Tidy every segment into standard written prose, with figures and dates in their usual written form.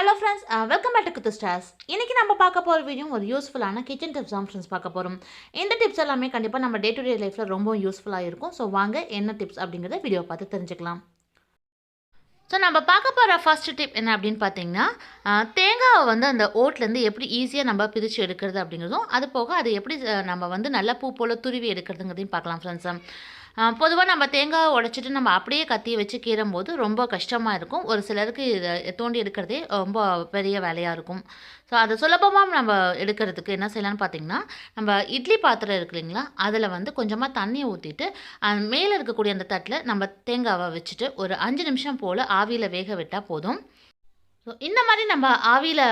Hello friends, welcome back to kitchentips. இன்னைக்கு நம்ம பார்க்க போற வீடியோ ஒரு யூஸ்ஃபுல்லான கிச்சன் டிப்ஸ் தான் फ्रेंड्स பார்க்க போறோம். இந்த டிப்ஸ் எல்லாமே கண்டிப்பா நம்ம டே டு டே லைஃப்ல ரொம்ப யூஸ்ஃபுல்லா இருக்கும். சோ வாங்க என்ன டிப்ஸ் அப்படிங்கறத வீடியோ பார்த்து தெரிஞ்சுக்கலாம். ஸோ நம்ம பார்க்க போகிற ஃபர்ஸ்ட் டிப் என்ன அப்படின்னு பார்த்தீங்கன்னா, தேங்காவை வந்து அந்த ஓட்லேருந்து எப்படி ஈஸியாக நம்ம பிரித்து எடுக்கிறது அப்படிங்கிறதும், அது போக அது எப்படி நம்ம வந்து நல்லா பூ போல் துருவி எடுக்கிறதுங்கிறதையும் பார்க்கலாம் ஃப்ரெண்ட்ஸ். பொதுவாக நம்ம தேங்காவை உடைச்சிட்டு நம்ம அப்படியே கத்தியை வச்சு கீறும்போது ரொம்ப கஷ்டமாக இருக்கும். ஒரு சிலருக்கு இதை தோண்டி எடுக்கிறதே ரொம்ப பெரிய வேலையாக இருக்கும். ஸோ அதை சுலபமாக நம்ம எடுக்கிறதுக்கு என்ன செய்யலாம்னு பார்த்தீங்கன்னா, நம்ம இட்லி பாத்திரம் இருக்கு இல்லைங்களா, அதில் வந்து கொஞ்சமாக தண்ணி ஊற்றிட்டு மேலே இருக்கக்கூடிய அந்த தட்டில் நம்ம தேங்காவை வச்சுட்டு ஒரு 5 நிமிஷம் போல் ஆவியில் வேக விட்டால் போதும். ஸோ இந்த மாதிரி நம்ம ஆவியில்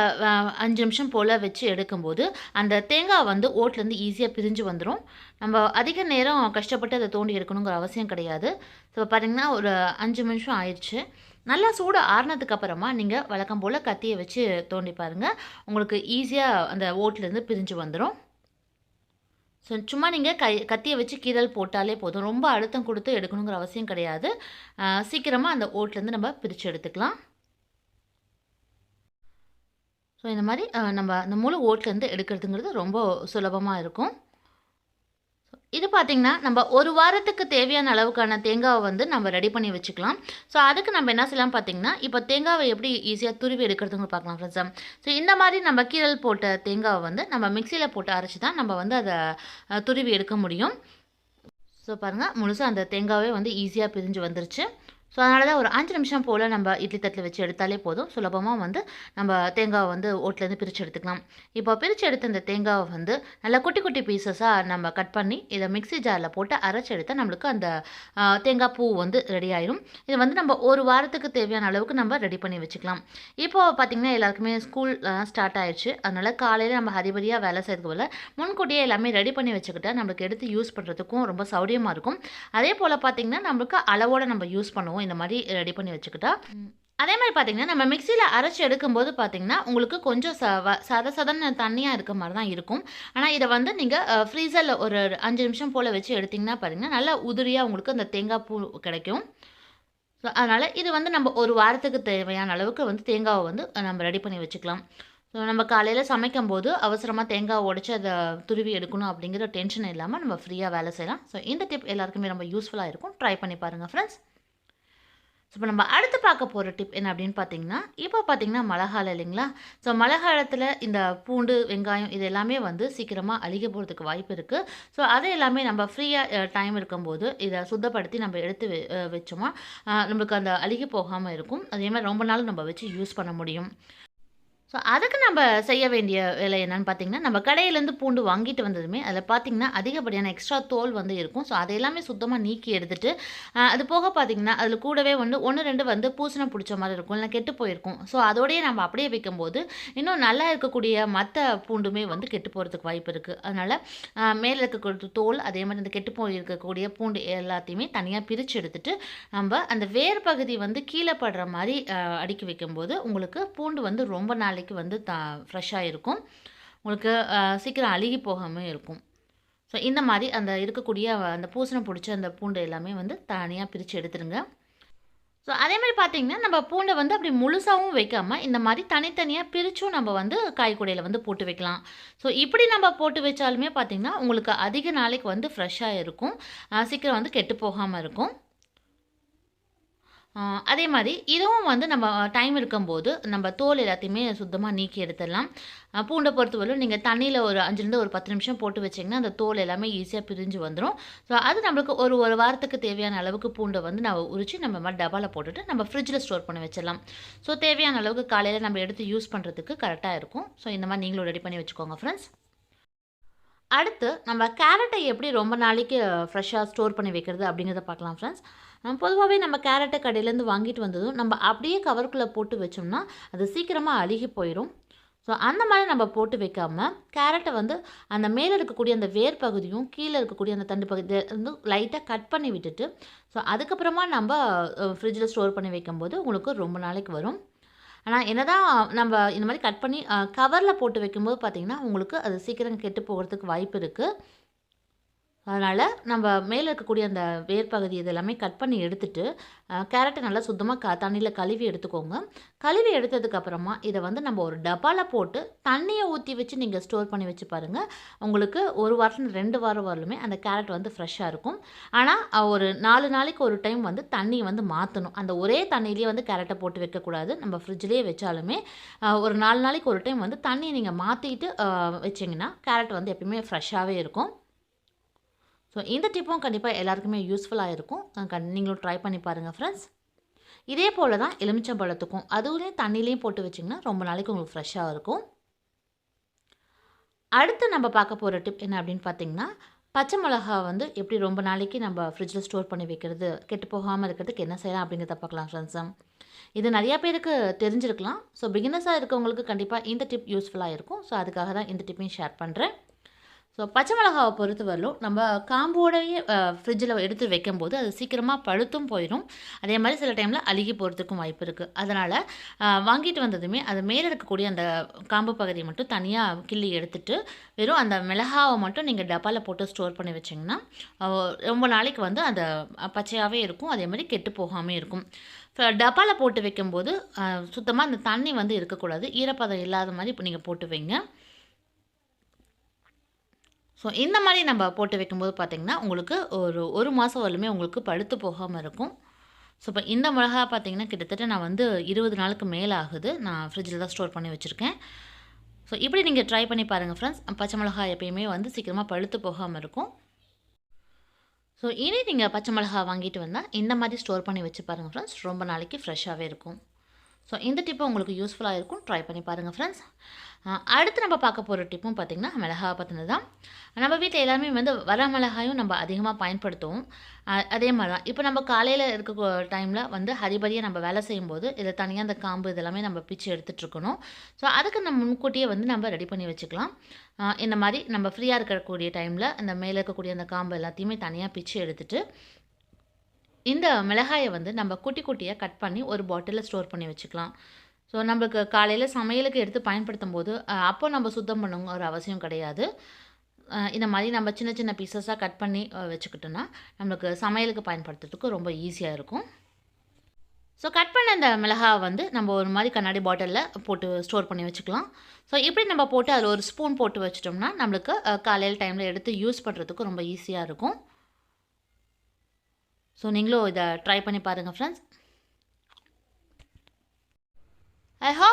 5 நிமிஷம் போல் வச்சு எடுக்கும்போது அந்த தேங்காய் வந்து ஓட்லேருந்து ஈஸியாக பிரிஞ்சு வந்துடும். நம்ம அதிக நேரம் கஷ்டப்பட்டு அதை தோண்டி எடுக்கணுங்கிற அவசியம் கிடையாது. ஸோ பார்த்திங்கன்னா ஒரு 5 நிமிஷம் ஆயிடுச்சு. நல்லா சூடு ஆறுனதுக்கு அப்புறமா நீங்கள் வழக்கம் போல் கத்தியை வச்சு தோண்டி பாருங்கள். உங்களுக்கு ஈஸியாக அந்த ஓட்லேருந்து பிரிஞ்சு வந்துடும். ஸோ சும்மா நீங்கள் கத்தியை வச்சு கீறல் போட்டாலே போதும். ரொம்ப அழுத்தம் கொடுத்து எடுக்கணுங்கிற அவசியம் கிடையாது. சீக்கிரமாக அந்த ஓட்லேருந்து நம்ம பிரித்து எடுத்துக்கலாம். ஸோ இந்த மாதிரி நம்ம அந்த முழு ஓட்லேருந்து எடுக்கிறதுங்கிறது ரொம்ப சுலபமாக இருக்கும். இது பார்த்திங்கன்னா நம்ம ஒரு வாரத்துக்கு தேவையான அளவுக்கான தேங்காவை வந்து நம்ம ரெடி பண்ணி வச்சுக்கலாம். ஸோ அதுக்கு நம்ம என்ன செய்யலாம் பார்த்திங்கன்னா, இப்போ தேங்காவை எப்படி ஈஸியாக துருவி எடுக்கிறதுங்க பார்க்கலாம் ஃப்ரெண்ட்ஸ். ஸோ இந்த மாதிரி நம்ம கீரல் போட்ட தேங்காவை வந்து நம்ம மிக்சியில் போட்டு அரைச்சி தான் நம்ம வந்து அதை துருவி எடுக்க முடியும். ஸோ பாருங்கள், முழுசாக அந்த தேங்காவே வந்து ஈஸியாக பிரிஞ்சு வந்துருச்சு. ஸோ அதனால தான் ஒரு 5 நிமிஷம் போல் நம்ம இட்லி தட்டில் வச்சு எடுத்தாலே போதும். சுலபமாக வந்து நம்ம தேங்காவை வந்து ஓட்லேருந்து பிரித்து எடுத்துக்கலாம். இப்போ பிரித்து எடுத்த இந்த தேங்காவை வந்து நல்லா குட்டி குட்டி பீசஸாக நம்ம கட் பண்ணி இதை மிக்ஸி ஜாரில் போட்டு அரைச்சி எடுத்தால் நம்மளுக்கு அந்த தேங்காய் பூ வந்து ரெடி ஆயிடும். இது வந்து நம்ம ஒரு வாரத்துக்கு தேவையான அளவுக்கு நம்ம ரெடி பண்ணி வச்சுக்கலாம். இப்போது பார்த்திங்கன்னா எல்லாருக்குமே ஸ்கூல் ஸ்டார்ட் ஆயிடுச்சு. அதனால் காலையில் நம்ம ஹரிபரியாக வேலை செய்யறதுக்கு போல் முன்கூட்டியே எல்லாமே ரெடி பண்ணி வச்சுக்கிட்டா நம்மளுக்கு எடுத்து யூஸ் பண்ணுறதுக்கும் ரொம்ப சௌரியமாக இருக்கும். அதே போல் பார்த்திங்கன்னா நம்மளுக்கு அளவோடு நம்ம யூஸ் பண்ணுவோம். இந்த மாதிரி ரெடி பண்ணி வச்சுக்கிட்டா. அதே மாதிரி பார்த்தீங்கன்னா நம்ம மிக்சியில் அரைச்சி எடுக்கும்போது பார்த்தீங்கன்னா உங்களுக்கு கொஞ்சம் சதன்னு தண்ணியாக இருக்க மாதிரி தான் இருக்கும். ஆனால் இதை வந்து நீங்கள் ஃப்ரீசரில் ஒரு 5 நிமிஷம் போல் வச்சு எடுத்திங்கன்னா பார்த்தீங்கன்னா நல்லா உதிரியாக உங்களுக்கு அந்த தேங்காய் பூ கிடைக்கும். ஸோ அதனால் இது வந்து நம்ம ஒரு வாரத்துக்கு தேவையான அளவுக்கு வந்து தேங்காவை வந்து நம்ம ரெடி பண்ணி வச்சுக்கலாம். ஸோ நம்ம காலையில் சமைக்கும் போது அவசரமாக தேங்காய் உடச்சி அதை துருவி எடுக்கணும் அப்படிங்கிற டென்ஷன் இல்லாமல் நம்ம ஃப்ரீயாக வேலை செய்யலாம். ஸோ இந்த டிப் எல்லாருக்குமே ரொம்ப யூஸ்ஃபுல்லாக இருக்கும். ட்ரை பண்ணி பாருங்கள் ஃப்ரெண்ட்ஸ். ஸோ இப்போ நம்ம அடுத்து பார்க்க போகிற டிப் என்ன அப்படின்னு பார்த்தீங்கன்னா, இப்போ பார்த்தீங்கன்னா மழை காலம் இல்லைங்களா. ஸோ மழை காலத்தில் இந்த பூண்டு, வெங்காயம் இது எல்லாமே வந்து சீக்கிரமாக அழுகி போகிறதுக்கு வாய்ப்பு இருக்குது. ஸோ அதை எல்லாமே நம்ம ஃப்ரீயாக டைம் இருக்கும்போது இதை சுத்தப்படுத்தி நம்ம எடுத்து வச்சோமா நம்மளுக்கு அந்த அழுகி போகாமல் இருக்கும். அதே மாதிரி ரொம்ப நாள் நம்ம வச்சு யூஸ் பண்ண முடியும். ஸோ அதுக்கு நம்ம செய்ய வேண்டிய வேலை என்னென்னு பார்த்தீங்கன்னா, நம்ம கடையிலேருந்து பூண்டு வாங்கிட்டு வந்ததுமே அதில் பார்த்திங்கன்னா அதிகப்படியான எக்ஸ்ட்ரா தோல் வந்து இருக்கும். ஸோ அதை எல்லாமே சுத்தமாக நீக்கி எடுத்துகிட்டு அது போக பார்த்திங்கன்னா அதில் கூடவே வந்து 1-2 வந்து பூசணை பிடிச்ச மாதிரி இருக்கும், இல்லை கெட்டு போயிருக்கும். ஸோ அதோடையே நம்ம அப்படியே வைக்கும்போது இன்னும் நல்லா இருக்கக்கூடிய மற்ற பூண்டுமே வந்து கெட்டு போகிறதுக்கு வாய்ப்பு இருக்குது. அதனால் மேலே இருக்கக்கூடிய தோல் அதே மாதிரி இந்த கெட்டு போயிருக்கக்கூடிய பூண்டு எல்லாத்தையுமே தனியாக பிரித்து எடுத்துகிட்டு நம்ம அந்த வேர் பகுதி வந்து கீழே படுற மாதிரி அடுக்கி வைக்கும்போது உங்களுக்கு பூண்டு வந்து ரொம்ப நாள் வந்து ஃப்ரெஷ்ஷாக இருக்கும். உங்களுக்கு சீக்கிரம் அழுகி போகாமல் இருக்கும். ஸோ இந்த மாதிரி அந்த இருக்கக்கூடிய அந்த பூசணம் பிடிச்ச அந்த பூண்டு எல்லாமே வந்து தனியாக பிரித்து எடுத்துருங்க. ஸோ அதே மாதிரி பார்த்திங்கன்னா நம்ம பூண்டை வந்து அப்படி முழுசாகவும் வைக்காமல் இந்த மாதிரி தனித்தனியாக பிரித்தும் நம்ம வந்து காய்கறியில் வந்து போட்டு வைக்கலாம். ஸோ இப்படி நம்ம போட்டு வச்சாலுமே பார்த்திங்கன்னா உங்களுக்கு அதிக நாளைக்கு வந்து ஃப்ரெஷ்ஷாக இருக்கும், சீக்கிரம் வந்து கெட்டு போகாமல் இருக்கும். அதே மாதிரி இதுவும் வந்து நம்ம டைம் இருக்கும்போது நம்ம தோல் எல்லாத்தையுமே சுத்தமாக நீக்கி எடுத்துடலாம். பூண்டை பொறுத்தவரையும் நீங்கள் தண்ணியில் ஒரு 5 ஒரு 10 நிமிஷம் போட்டு வச்சிங்கன்னா அந்த தோல் எல்லாமே ஈஸியாக பிரிஞ்சு வந்துடும். ஸோ அது நம்மளுக்கு ஒரு வாரத்துக்கு தேவையான அளவுக்கு பூண்டை வந்து நம்ம உரித்து நம்ம மாதிரி டப்பாவில் போட்டுட்டு நம்ம ஃப்ரிட்ஜில் ஸ்டோர் பண்ணி வச்சிடலாம். ஸோ தேவையான அளவுக்கு காலையில் நம்ம எடுத்து யூஸ் பண்ணுறதுக்கு கரெக்டாக இருக்கும். ஸோ இந்த மாதிரி நீங்களும் ரெடி பண்ணி வச்சுக்கோங்க ஃப்ரெண்ட்ஸ். அடுத்து நம்ம கேரட்டை எப்படி ரொம்ப நாளைக்கு ஃப்ரெஷ்ஷாக ஸ்டோர் பண்ணி வைக்கிறது அப்படிங்கிறத பார்க்கலாம் ஃப்ரெண்ட்ஸ். பொதுவாகவே நம்ம கேரட்டை கடையிலேருந்து வாங்கிட்டு வந்ததும் நம்ம அப்படியே கவருக்குள்ளே போட்டு வச்சோம்னா அது சீக்கிரமாக அழுகி போயிடும். ஸோ அந்த மாதிரி நம்ம போட்டு வைக்காமல் கேரட்டை வந்து அந்த மேலே இருக்கக்கூடிய அந்த வேர் பகுதியும் கீழே இருக்கக்கூடிய அந்த தண்டு பகுதியை வந்து லைட்டாக கட் பண்ணி விட்டுட்டு ஸோ அதுக்கப்புறமா நம்ம ஃப்ரிட்ஜில் ஸ்டோர் பண்ணி வைக்கும்போது உங்களுக்கு ரொம்ப நாளைக்கு வரும். ஆனால் என்னதான் நம்ம இந்த மாதிரி கட் பண்ணி கவரில் போட்டு வைக்கும்போது பார்த்திங்கன்னா உங்களுக்கு அது சீக்கிரம் கெட்டு போகிறதுக்கு வாய்ப்பு இருக்குது. அதனால் நம்ம மேலே இருக்கக்கூடிய அந்த வேர் பகுதி இதெல்லாமே கட் பண்ணி எடுத்துட்டு கேரட்டை நல்லா சுத்தமாக தண்ணியில் கழுவி எடுத்துக்கோங்க. கழுவி எடுத்ததுக்கப்புறமா இதை வந்து நம்ம ஒரு டப்பாவில் போட்டு தண்ணியை ஊற்றி வச்சு நீங்கள் ஸ்டோர் பண்ணி வச்சு பாருங்கள். உங்களுக்கு 1 வாரத்தில் 2 வாரம் வரலுமே அந்த கேரட் வந்து ஃப்ரெஷ்ஷாக இருக்கும். ஆனால் ஒரு 4 நாளைக்கு ஒரு டைம் வந்து தண்ணியை வந்து மாற்றணும். அந்த ஒரே தண்ணியிலேயே வந்து கேரட்டை போட்டு வைக்கக்கூடாது. நம்ம ஃப்ரிட்ஜ்லேயே வச்சாலுமே ஒரு 4 நாளைக்கு ஒரு டைம் வந்து தண்ணியை நீங்கள் மாற்றிட்டு வச்சிங்கன்னா கேரட் வந்து எப்பயுமே ஃப்ரெஷ்ஷாகவே இருக்கும். ஸோ இந்த டிப்பும் கண்டிப்பாக எல்லாருக்குமே யூஸ்ஃபுல்லாக இருக்கும். நீங்களும் ட்ரை பண்ணி பாருங்கள் ஃப்ரெண்ட்ஸ். இதே போல் தான் எலுமிச்சம்பழத்துக்கும் அதுவுமே தண்ணியிலையும் போட்டு வச்சிங்கன்னா ரொம்ப நாளைக்கு உங்களுக்கு ஃப்ரெஷ்ஷாக இருக்கும். அடுத்து நம்ம பார்க்க போகிற டிப் என்ன அப்படின்னு பார்த்தீங்கன்னா, பச்சை மிளகா வந்து எப்படி ரொம்ப நாளைக்கு நம்ம ஃப்ரிட்ஜில் ஸ்டோர் பண்ணி வைக்கிறது, கெட்டு போகாமல் இருக்கிறதுக்கு என்ன செய்யலாம் அப்படிங்கிறத பார்க்கலாம் ஃப்ரெண்ட்ஸ். இது நிறையா பேருக்கு தெரிஞ்சிருக்கலாம். ஸோ பிகினர்ஸாக இருக்கவங்களுக்கு கண்டிப்பாக இந்த டிப் யூஸ்ஃபுல்லாக இருக்கும். ஸோ அதுக்காக தான் இந்த டிப்பையும் ஷேர் பண்ணுறேன். ஸோ பச்சை மிளகாவை பொறுத்த வரலும் நம்ம காம்போடையே ஃப்ரிட்ஜில் எடுத்து வைக்கும்போது அது சீக்கிரமாக பழுத்தும் போயிடும். அதே மாதிரி சில டைமில் அழுகி போகிறதுக்கும் வாய்ப்பு இருக்குது. அதனால் வாங்கிட்டு வந்ததுமே அது மேலே இருக்கக்கூடிய அந்த காம்பு பகுதியை மட்டும் தனியாக கிள்ளி எடுத்துட்டு வெறும் அந்த மிளகாவை மட்டும் நீங்கள் டப்பாவில் போட்டு ஸ்டோர் பண்ணி வச்சிங்கன்னா ரொம்ப நாளைக்கு வந்து அந்த பச்சையாகவே இருக்கும். அதே மாதிரி கெட்டு போகாமல் இருக்கும். டப்பாவில் போட்டு வைக்கும்போது சுத்தமாக அந்த தண்ணி வந்து இருக்கக்கூடாது. ஈரப்பதம் இல்லாத மாதிரி இப்போ நீங்கள் போட்டு வைங்க. ஸோ இந்த மாதிரி நம்ம போட்டு வைக்கும்போது பார்த்திங்கன்னா உங்களுக்கு ஒரு மாதம் வரலுமே உங்களுக்கு பழுத்து போகாமல் இருக்கும். ஸோ இப்போ இந்த மிளகா பார்த்திங்கன்னா கிட்டத்தட்ட நான் வந்து 20 நாளுக்கு மேலே ஆகுது. நான் ஃப்ரிட்ஜில் தான் ஸ்டோர் பண்ணி வச்சுருக்கேன். ஸோ இப்படி நீங்கள் ட்ரை பண்ணி பாருங்கள் ஃப்ரெண்ட்ஸ். பச்சை மிளகா எப்பயுமே வந்து சீக்கிரமாக பழுத்து போகாமல் இருக்கும். ஸோ இனி நீங்கள் பச்சை மிளகா வாங்கிட்டு வந்தால் இந்த மாதிரி ஸ்டோர் பண்ணி வச்சு பாருங்கள் ஃப்ரெண்ட்ஸ். ரொம்ப நாளைக்கு ஃப்ரெஷ்ஷாகவே இருக்கும். ஸோ இந்த டிப்பு உங்களுக்கு யூஸ்ஃபுல்லாக இருக்கும். ட்ரை பண்ணி பாருங்கள் ஃப்ரெண்ட்ஸ். அடுத்து நம்ம பார்க்க போகிற டிப்பும் பார்த்திங்கன்னா மிளகா பற்றினது தான். நம்ம வீட்டில் எல்லாருமே வந்து வர மிளகாயும் நம்ம அதிகமாக பயன்படுத்துவோம். அதே மாதிரி தான் இப்போ நம்ம காலையில் இருக்க டைமில் வந்து ஹரிபரியாக நம்ம வேலை செய்யும்போது இதில் தனியாக அந்த காம்பு இதெல்லாமே நம்ம பிச்சு எடுத்துகிட்ருக்கணும். ஸோ அதுக்கு நம்ம முன்கூட்டியே வந்து நம்ம ரெடி பண்ணி வச்சுக்கலாம். இந்த மாதிரி நம்ம ஃப்ரீயாக இருக்கக்கூடிய டைமில் அந்த மேலே இருக்கக்கூடிய அந்த காம்பு எல்லாத்தையுமே தனியாக பிச்சு எடுத்துகிட்டு இந்த மிளகாயை வந்து நம்ம குட்டி குட்டியாக கட் பண்ணி ஒரு பாட்டிலில் ஸ்டோர் பண்ணி வச்சுக்கலாம். ஸோ நம்மளுக்கு காலையில் சமையலுக்கு எடுத்து பயன்படுத்தும் போது அப்போ நம்ம சுத்தம் பண்ணுங்க ஒரு அவசியம் கிடையாது. இந்த மாதிரி நம்ம சின்ன சின்ன பீசஸாக கட் பண்ணி வச்சுக்கிட்டோன்னா நம்மளுக்கு சமையலுக்கு பயன்படுத்துறதுக்கு ரொம்ப ஈஸியாக இருக்கும். ஸோ கட் பண்ண அந்த மிளகாவை வந்து நம்ம ஒரு மாதிரி கண்ணாடி பாட்டிலில் போட்டு ஸ்டோர் பண்ணி வச்சுக்கலாம். ஸோ இப்படி நம்ம போட்டு அதில் ஒரு ஸ்பூன் போட்டு வச்சிட்டோம்னா நம்மளுக்கு காலையில் டைமில் எடுத்து யூஸ் பண்ணுறதுக்கு ரொம்ப ஈஸியாக இருக்கும். ஸோ நீங்களும் இதை ட்ரை பண்ணி பாருங்கள் ஃப்ரெண்ட்ஸ்.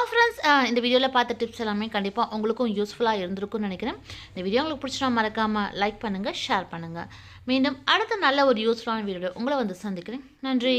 ஃப்ரெண்ட்ஸ் இந்த வீடியோவில் பார்த்த டிப்ஸ் எல்லாமே கண்டிப்பாக உங்களுக்கும் யூஸ்ஃபுல்லாக இருந்திருக்கும்னு நினைக்கிறேன். இந்த வீடியோ உங்களுக்கு பிடிச்சினா மறக்காமல் லைக் பண்ணுங்கள், ஷேர் பண்ணுங்கள். மீண்டும் அடுத்த நல்ல ஒரு யூஸ்ஃபுல்லான வீடியோ உங்களை வந்து சந்திக்கிறேன். நன்றி.